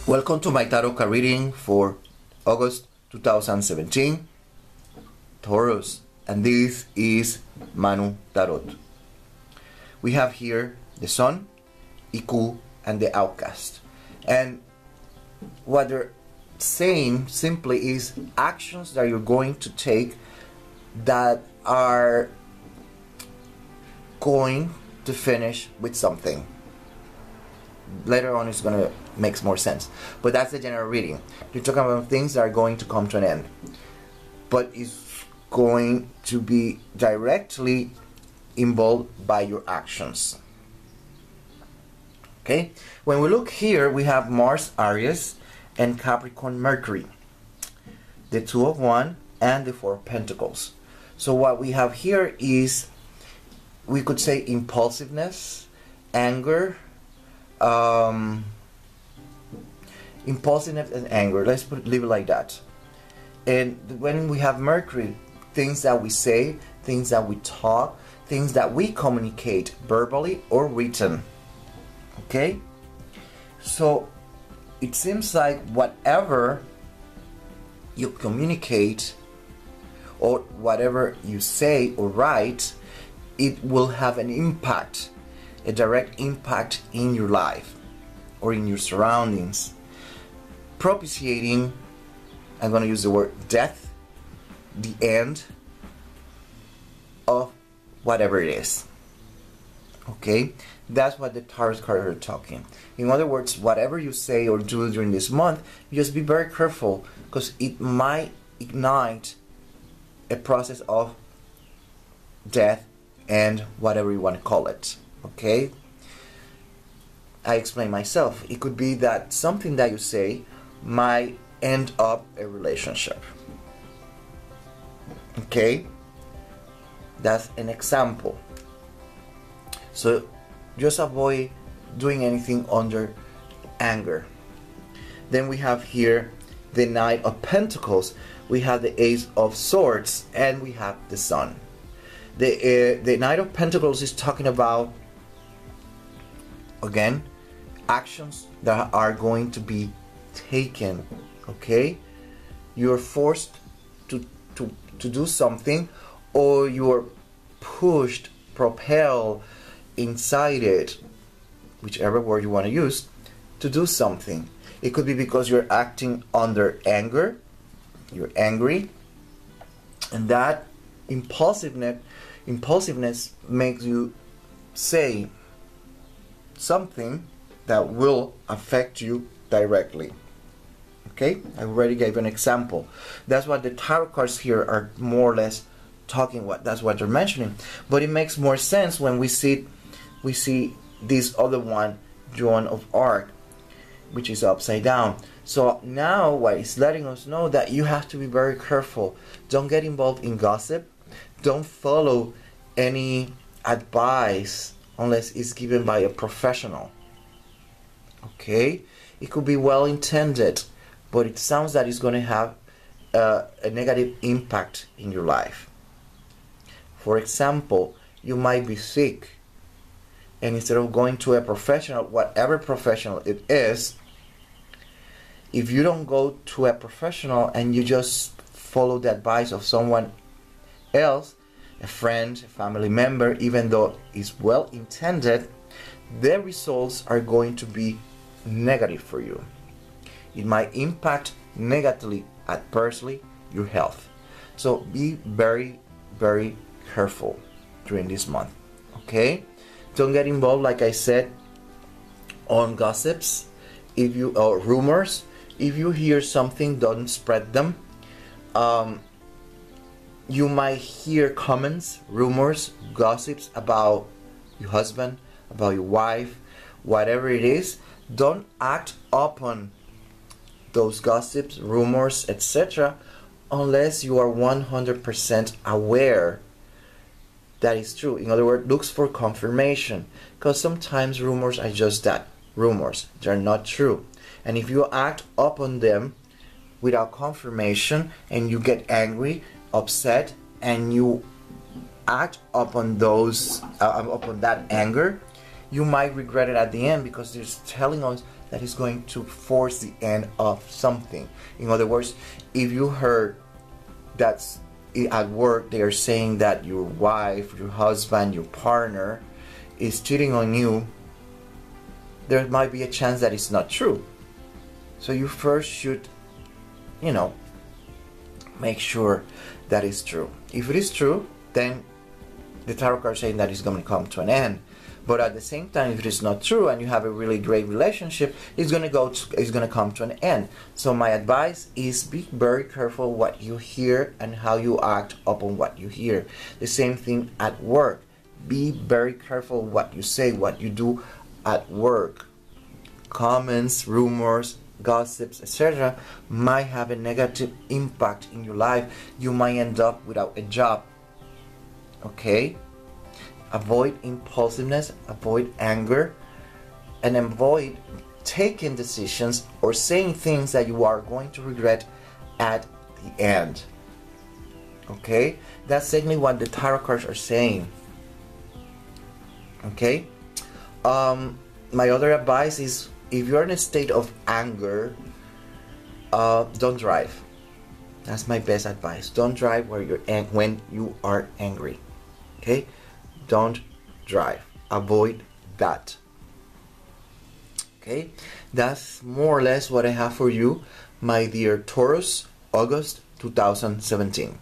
Welcome to my tarot card reading for August 2017, Taurus, and this is Manu Tarot. We have here the Sun, IQ, and the Outcast. And what they're saying simply is actions that you're going to take that are going to finish with something. Later on it's going to make more sense, but that's the general reading. You're talking about things that are going to come to an end, but it's going to be directly involved by your actions. Okay, when we look here, we have Mars Aries and Capricorn Mercury, the Two of Wands and the Four of Pentacles. So what we have here is, we could say, impulsiveness, anger, impulsiveness and anger. Let's leave it like that. And when we have Mercury, things that we say, things that we talk, things that we communicate verbally or written. Okay, so it seems like whatever you communicate or whatever you say or write, it will have an impact, a direct impact in your life or in your surroundings, propitiating, I'm going to use the word death, the end of whatever it is. Okay, that's what the Taurus cards are talking. In other words, whatever you say or do during this month, just be very careful, because it might ignite a process of death and whatever you want to call it. Okay, I explain myself. It could be that something that you say might end up a relationship. Okay, that's an example. So just avoid doing anything under anger. Then we have here the Knight of Pentacles, we have the Ace of Swords, and we have the Sun. The Knight of Pentacles is talking about, again, actions that are going to be taken. Okay, you're forced to do something, or you're pushed, propelled, incited, whichever word you want to use, to do something. It could be because you're acting under anger, you're angry, and that impulsiveness makes you say something that will affect you directly. Okay, I already gave an example. That's what the tarot cards here are more or less talking about. That's what they're mentioning. But it makes more sense when we see this other one, Joan of Arc, which is upside down. So now what it's letting us know that you have to be very careful. Don't get involved in gossip. Don't follow any advice unless it's given by a professional. Okay, it could be well intended, but it sounds that it's going to have a negative impact in your life. For example, you might be sick, and instead of going to a professional, whatever professional it is, if you don't go to a professional and you just follow the advice of someone else, a friend, a family member, even though it's well intended, the results are going to be negative for you. It might impact negatively, adversely, your health. So be very, very careful during this month. Okay, don't get involved, like I said, on gossips, or rumors. If you hear something, don't spread them. You might hear comments, rumors, gossips about your husband, about your wife, whatever it is. Don't act upon those gossips, rumors, etc. unless you are 100% aware that is true. In other words, look for confirmation, because sometimes rumors are just that, rumors. They're not true. And if you act upon them without confirmation and you get angry, upset, and you act upon upon that anger, you might regret it at the end, because they're telling us that is going to force the end of something. In other words, if you heard that's at work they are saying that your wife, your husband, your partner is cheating on you, there might be a chance that it's not true. So you first should, make sure that it's true. If it is true, then the tarot card is saying that it's going to come to an end. But at the same time, if it is not true and you have a really great relationship, it's going to come to an end. So my advice is be very careful what you hear and how you act upon what you hear. The same thing at work. Be very careful what you say, what you do at work. Comments, rumors, gossips, etc. might have a negative impact in your life. You might end up without a job. Okay? Avoid impulsiveness, avoid anger, and avoid taking decisions or saying things that you are going to regret at the end. Okay? That's exactly what the tarot cards are saying. Okay? My other advice is, if you're in a state of anger, don't drive. That's my best advice. Don't drive when you are angry. Okay? Don't drive. Avoid that. Okay? That's more or less what I have for you, my dear Taurus, August 2017.